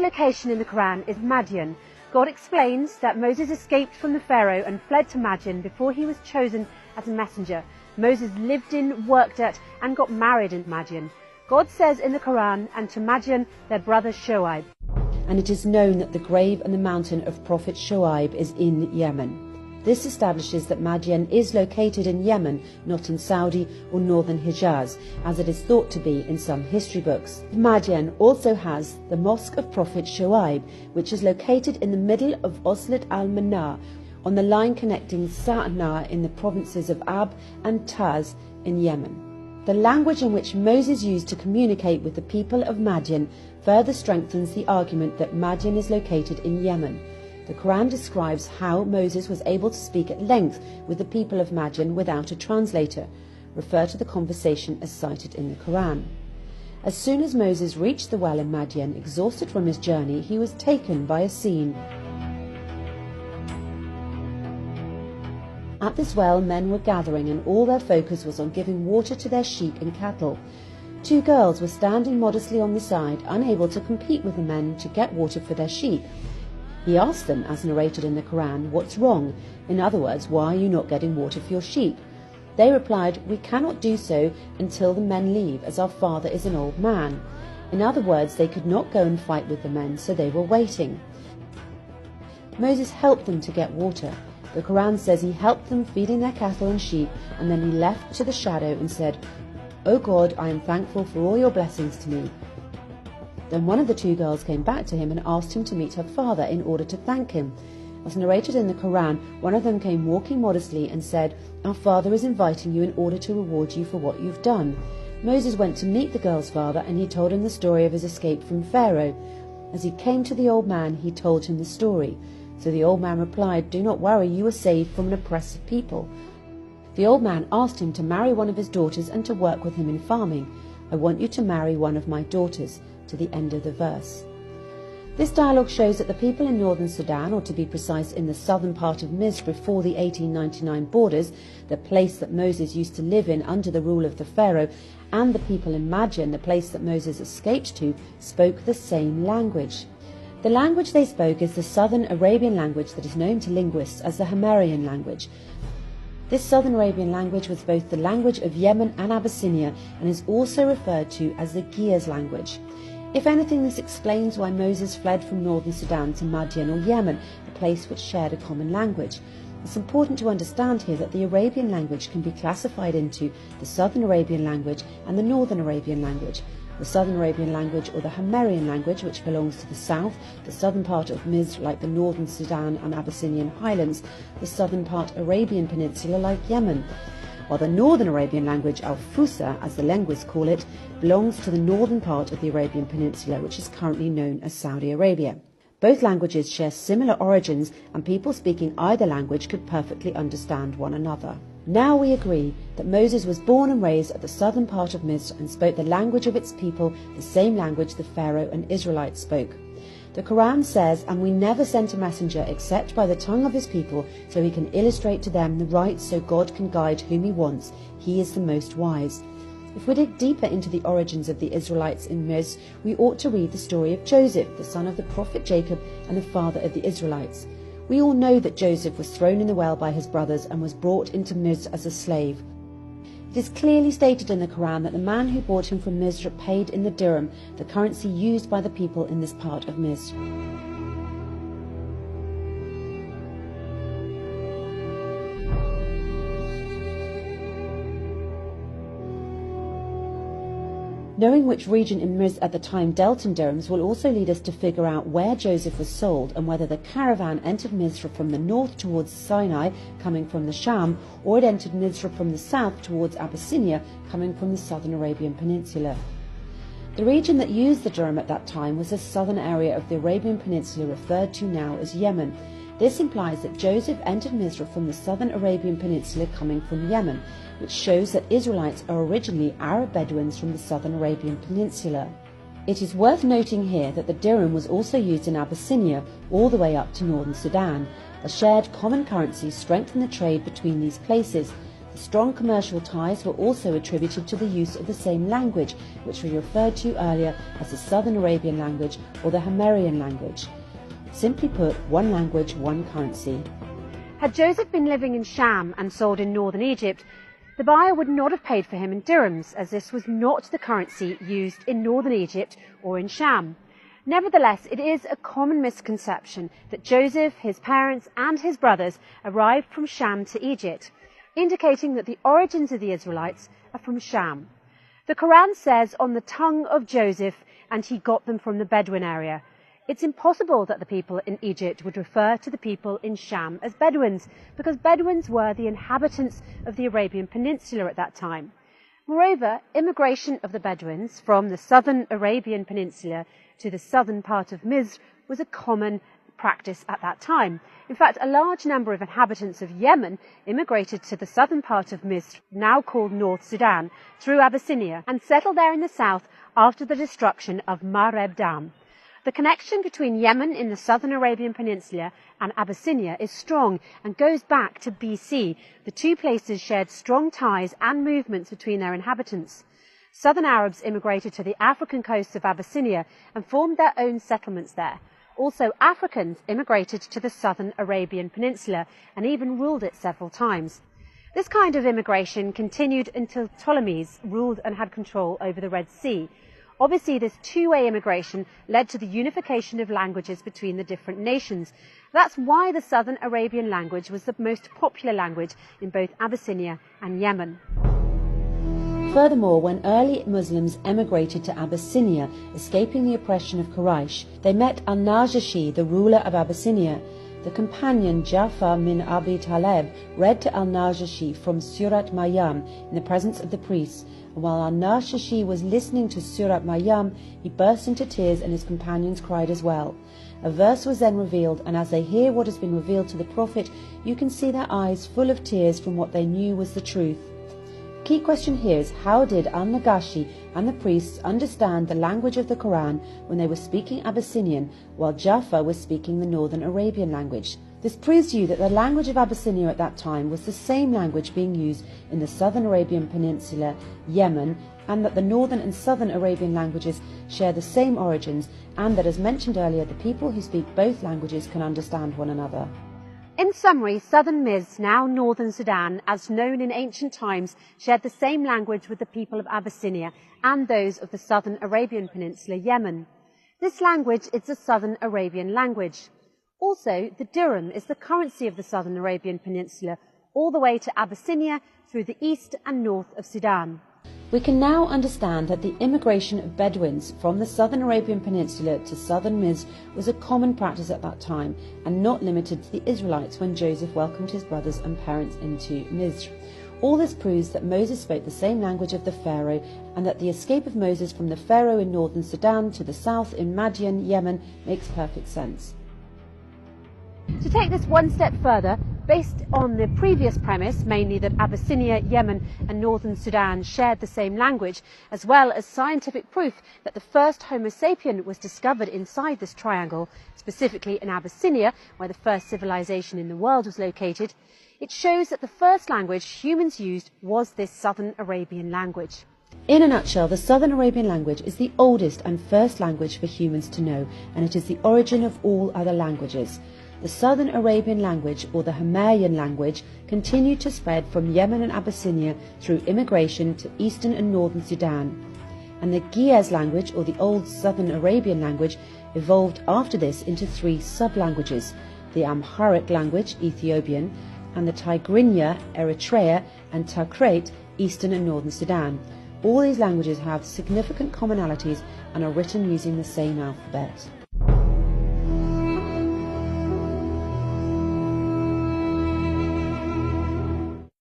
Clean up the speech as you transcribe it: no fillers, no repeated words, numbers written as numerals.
location in the Quran is Madian. God explains that Moses escaped from the Pharaoh and fled to Madian before he was chosen as a messenger. Moses lived in, worked at, and got married in Madian. God says in the Quran, and to Madian their brother Shoaib. And it is known that the grave and the mountain of Prophet Shoaib is in Yemen. This establishes that Madian is located in Yemen, not in Saudi or northern Hijaz, as it is thought to be in some history books. Madian also has the Mosque of Prophet Shoaib, which is located in the middle of Oslat al-Manar, on the line connecting Sa'na in the provinces of Ab and Taz in Yemen. The language in which Moses used to communicate with the people of Madian further strengthens the argument that Madian is located in Yemen. The Quran describes how Moses was able to speak at length with the people of Madian without a translator. Refer to the conversation as cited in the Quran. As soon as Moses reached the well in Madian, exhausted from his journey, he was taken by a scene. At this well, men were gathering, and all their focus was on giving water to their sheep and cattle. Two girls were standing modestly on the side, unable to compete with the men to get water for their sheep. He asked them, as narrated in the Quran, "What's wrong? In other words, why are you not getting water for your sheep?" They replied, "We cannot do so until the men leave, as our father is an old man." In other words, they could not go and fight with the men, so they were waiting. Moses helped them to get water. The Quran says he helped them feeding their cattle and sheep, and then he left to the shadow and said, "O God, I am thankful for all your blessings to me." Then one of the two girls came back to him and asked him to meet her father in order to thank him. As narrated in the Quran, one of them came walking modestly and said, "Our father is inviting you in order to reward you for what you've done." Moses went to meet the girl's father, and he told him the story of his escape from Pharaoh. As he came to the old man, he told him the story. So the old man replied, "Do not worry, you are saved from an oppressive people." The old man asked him to marry one of his daughters and to work with him in farming. "I want you to marry one of my daughters," to the end of the verse. This dialogue shows that the people in northern Sudan, or to be precise in the southern part of Misr before the 1899 borders, the place that Moses used to live in under the rule of the Pharaoh, and the people in Madian, the place that Moses escaped to, spoke the same language. The language they spoke is the southern Arabian language that is known to linguists as the Himyarian language. This southern Arabian language was both the language of Yemen and Abyssinia, and is also referred to as the Gears language. If anything, this explains why Moses fled from northern Sudan to Madian or Yemen, a place which shared a common language. It's important to understand here that the Arabian language can be classified into the southern Arabian language and the northern Arabian language. The southern Arabian language, or the Himyarian language, which belongs to the south, the southern part of Misr like the northern Sudan and Abyssinian highlands, the southern part Arabian peninsula like Yemen, while the northern Arabian language, al-Fusa, as the linguists call it, belongs to the northern part of the Arabian peninsula, which is currently known as Saudi Arabia. Both languages share similar origins, and people speaking either language could perfectly understand one another. Now we agree that Moses was born and raised at the southern part of Misr and spoke the language of its people, the same language the Pharaoh and Israelites spoke. The Quran says, "And we never sent a messenger except by the tongue of his people, so he can illustrate to them the right, so God can guide whom he wants. He is the most wise." If we dig deeper into the origins of the Israelites in Misr, we ought to read the story of Joseph, the son of the prophet Jacob and the father of the Israelites. We all know that Joseph was thrown in the well by his brothers and was brought into Misr as a slave. It is clearly stated in the Quran that the man who bought him from Misr paid in the dirham, the currency used by the people in this part of Misr. Knowing which region in Misr at the time dealt in dirhams will also lead us to figure out where Joseph was sold and whether the caravan entered Misr from the north towards Sinai, coming from the Sham, or it entered Misr from the south towards Abyssinia, coming from the southern Arabian Peninsula. The region that used the dirham at that time was the southern area of the Arabian Peninsula referred to now as Yemen. This implies that Joseph entered Misr from the southern Arabian Peninsula coming from Yemen, which shows that Israelites are originally Arab Bedouins from the southern Arabian Peninsula. It is worth noting here that the dirham was also used in Abyssinia all the way up to northern Sudan. A shared common currency strengthened the trade between these places. The strong commercial ties were also attributed to the use of the same language, which we referred to earlier as the Southern Arabian language or the Himyarian language. Simply put, one language, one currency. Had Joseph been living in Sham and sold in northern Egypt, the buyer would not have paid for him in dirhams, as this was not the currency used in northern Egypt or in Sham. Nevertheless, it is a common misconception that Joseph, his parents and his brothers arrived from Sham to Egypt, indicating that the origins of the Israelites are from Sham. The Quran says on the tongue of Joseph, and he got them from the Bedouin area. It's impossible that the people in Egypt would refer to the people in Sham as Bedouins, because Bedouins were the inhabitants of the Arabian Peninsula at that time. Moreover, immigration of the Bedouins from the southern Arabian Peninsula to the southern part of Misr was a common practice at that time. In fact, a large number of inhabitants of Yemen immigrated to the southern part of Misr, now called North Sudan, through Abyssinia, and settled there in the south after the destruction of Mareb Dam. The connection between Yemen in the southern Arabian Peninsula and Abyssinia is strong and goes back to BC. The two places shared strong ties and movements between their inhabitants. Southern Arabs immigrated to the African coasts of Abyssinia and formed their own settlements there. Also, Africans immigrated to the southern Arabian Peninsula and even ruled it several times. This kind of immigration continued until Ptolemies ruled and had control over the Red Sea. Obviously, this two-way immigration led to the unification of languages between the different nations. That's why the Southern Arabian language was the most popular language in both Abyssinia and Yemen. Furthermore, when early Muslims emigrated to Abyssinia, escaping the oppression of Quraysh, they met al-Najashi, the ruler of Abyssinia. The companion Ja'far bin Abi Talib read to al-Najashi from Surat Maryam in the presence of the priests, and while al-Najashi was listening to Surat Maryam, he burst into tears and his companions cried as well. A verse was then revealed, and as they hear what has been revealed to the Prophet, you can see their eyes full of tears from what they knew was the truth. The key question here is, how did al-Najashi and the priests understand the language of the Quran when they were speaking Abyssinian, while Ja'far was speaking the Northern Arabian language? This proves to you that the language of Abyssinia at that time was the same language being used in the Southern Arabian Peninsula, Yemen, and that the Northern and Southern Arabian languages share the same origins, and that, as mentioned earlier, the people who speak both languages can understand one another. In summary, southern Misr, now northern Sudan, as known in ancient times, shared the same language with the people of Abyssinia and those of the southern Arabian Peninsula, Yemen. This language is the Southern Arabian language. Also, the dirham is the currency of the southern Arabian Peninsula, all the way to Abyssinia through the east and north of Sudan. We can now understand that the immigration of Bedouins from the southern Arabian Peninsula to southern Misr was a common practice at that time, and not limited to the Israelites when Joseph welcomed his brothers and parents into Misr. All this proves that Moses spoke the same language of the Pharaoh, and that the escape of Moses from the Pharaoh in northern Sudan to the south in Madian, Yemen, makes perfect sense. To take this one step further, based on the previous premise, mainly that Abyssinia, Yemen and northern Sudan shared the same language, as well as scientific proof that the first Homo sapien was discovered inside this triangle, specifically in Abyssinia, where the first civilization in the world was located, it shows that the first language humans used was this Southern Arabian language. In a nutshell, the Southern Arabian language is the oldest and first language for humans to know, and it is the origin of all other languages. The Southern Arabian language, or the Himyarian language, continued to spread from Yemen and Abyssinia through immigration to eastern and northern Sudan. And the Ge'ez language, or the Old Southern Arabian language, evolved after this into three sub-languages: the Amharic language, Ethiopian, and the Tigrinya, Eritrea, and Takrit, eastern and northern Sudan. All these languages have significant commonalities and are written using the same alphabet.